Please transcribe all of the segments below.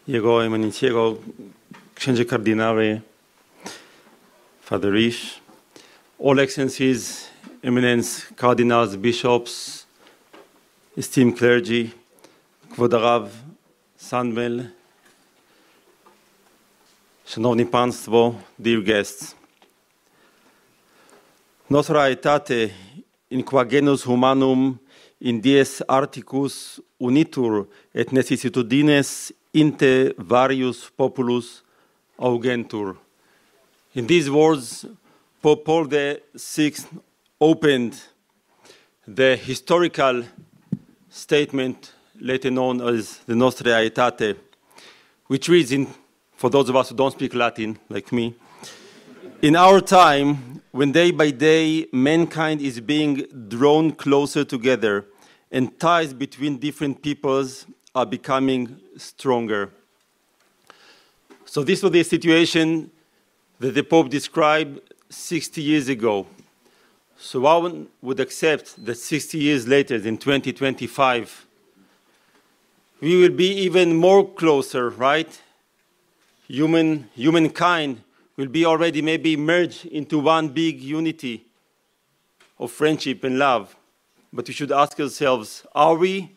Jego Eminencyjego Księże Kardynale, Father Ish, All Excellencies, Eminence, Cardinals, Bishops, esteemed clergy, Kвод Arav, Sandmel, Szanowni Państwo, dear guests. Nostra Aetate in qua genus humanum in dies articus unitur et necessitudines inte varius populus augentur. In these words, Pope Paul VI opened the historical statement later known as the Nostra Aetate, which reads, for those of us who don't speak Latin, like me, in our time, when day by day mankind is being drawn closer together and ties between different peoples are becoming stronger. So this was the situation that the Pope described 60 years ago. So one would accept that 60 years later, in 2025, we will be even more closer, right? Humankind will be already maybe merged into one big unity of friendship and love. But we should ask ourselves, are we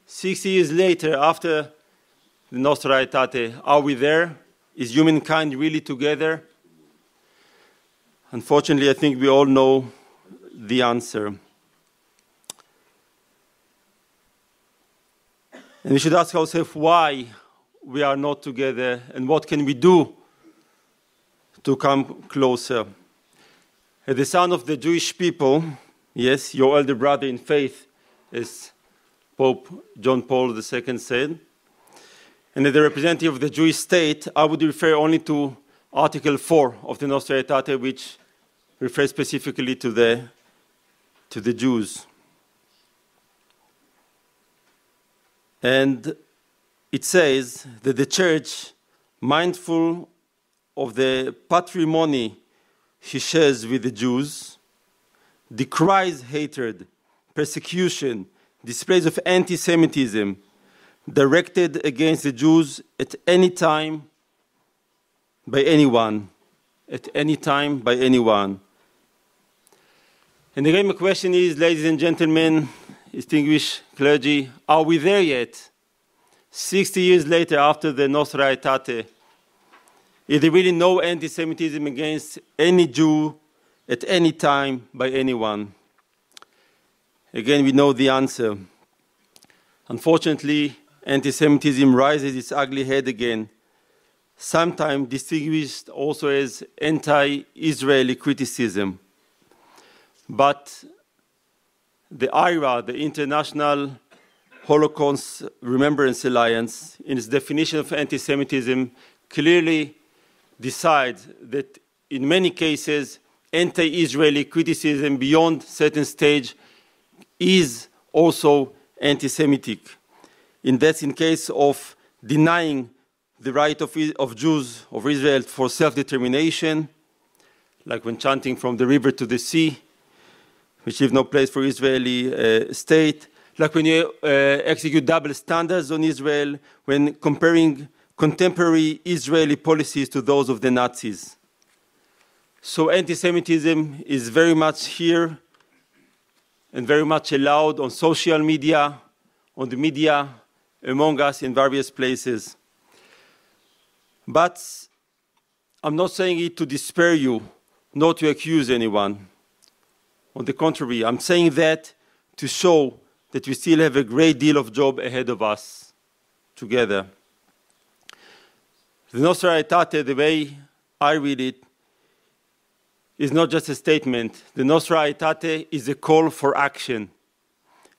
60 years later after the Nostra Aetate, are we there? Is humankind really together? Unfortunately, I think we all know the answer. And we should ask ourselves why we are not together and what can we do to come closer. As the son of the Jewish people, yes, your elder brother in faith, as Pope John Paul II said, and as the representative of the Jewish state, I would refer only to Article 4 of the Nostra Aetate, which refers specifically to the Jews. And it says that the Church, mindful of the patrimony she shares with the Jews, decries hatred, persecution, displays of anti-Semitism directed against the Jews at any time by anyone. At any time by anyone. And again, my question is, ladies and gentlemen, distinguished clergy, are we there yet? 60 years later, after the Nostra Aetate, is there really no anti-Semitism against any Jew at any time by anyone? Again, we know the answer. Unfortunately, anti-Semitism rises its ugly head again, sometimes distinguished also as anti-Israeli criticism. But the IRA, the International Holocaust Remembrance Alliance, in its definition of anti-Semitism, clearly decides that in many cases, anti-Israeli criticism beyond certain stage is also anti-Semitic. That's in case of denying the right of Jews of Israel for self-determination, like when chanting from the river to the sea, which leave no place for Israeli state, like when you execute double standards on Israel, when comparing contemporary Israeli policies to those of the Nazis. So anti-Semitism is very much here and very much allowed on social media, on the media, among us in various places. But I'm not saying it to despair you, not to accuse anyone. On the contrary, I'm saying that to show that we still have a great deal of job ahead of us together. The Nostra Aetate, the way I read it, is not just a statement. The Nostra Aetate is a call for action.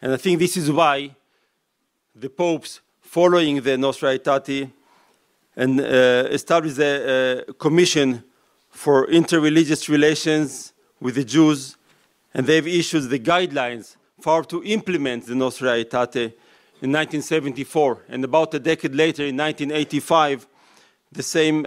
And I think this is why the popes, following the Nostra Aetate, and established a commission for interreligious relations with the Jews, and they've issued the guidelines for how to implement the Nostra Aetate in 1974. And about a decade later, in 1985, the same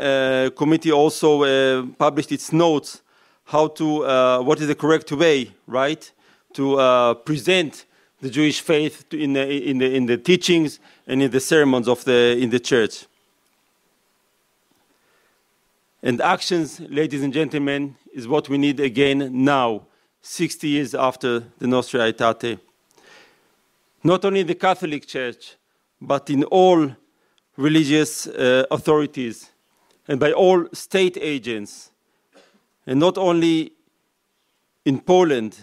committee also published its notes how to, what is the correct way, right, to present the Jewish faith in the teachings and in the sermons in the church. And actions, ladies and gentlemen, is what we need again now, 60 years after the Nostra Aetate. Not only in the Catholic Church, but in all religious authorities and by all state agents, and not only in Poland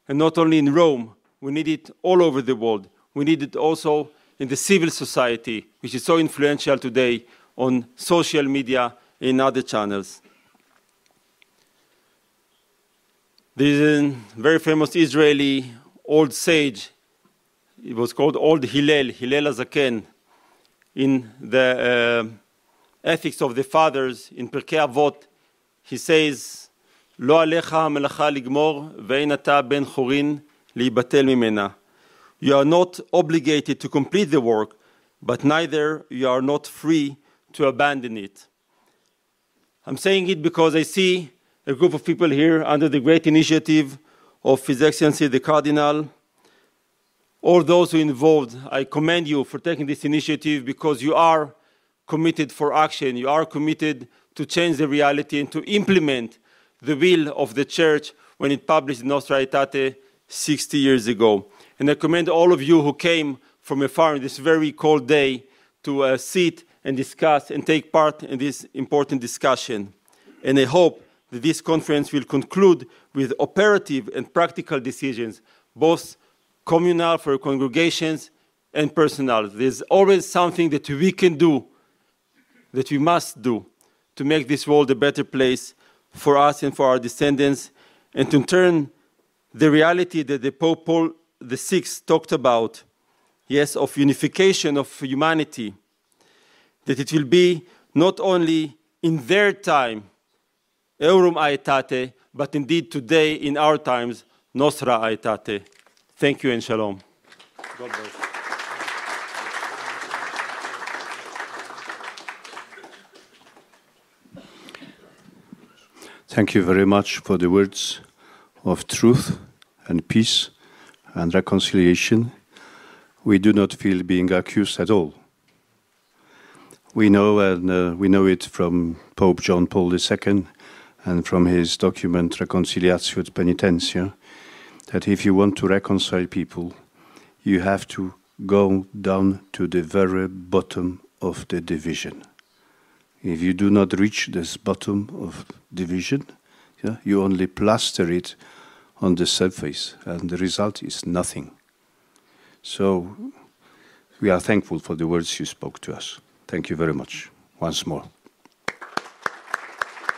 and not only in Rome. We need it all over the world. We need it also in the civil society, which is so influential today on social media and other channels. There is a very famous Israeli old sage. It was called Old Hillel HaZaken. In the Ethics of the Fathers, in Pirkei Avot, he says, "Lo alecha melacha ligmor, ve'ein ata ben chorin libatel mimena." You are not obligated to complete the work, but neither you are not free to abandon it. I'm saying it because I see a group of people here under the great initiative of His Excellency the Cardinal. All those who are involved, I commend you for taking this initiative because you are committed for action. You are committed to change the reality and to implement the will of the Church when it published Nostra Aetate 60 years ago. And I commend all of you who came from afar on this very cold day to sit and discuss and take part in this important discussion. And I hope that this conference will conclude with operative and practical decisions, both communal for congregations and personal. There's always something that we can do, that we must do, to make this world a better place for us and for our descendants, and to turn the reality that the Pope Paul VI talked about, yes, of unification of humanity, that it will be not only in their time, Eurum Aetate, but indeed today in our times, Nostra Aetate. Thank you and shalom. God bless. Thank you very much for the words of truth and peace and reconciliation. We do not feel being accused at all. We know, and we know it from Pope John Paul II and from his document Reconciliatio et Penitentia, that if you want to reconcile people, you have to go down to the very bottom of the division. If you do not reach this bottom of division, you only plaster it on the surface, and the result is nothing. So we are thankful for the words you spoke to us. Thank you very much once more.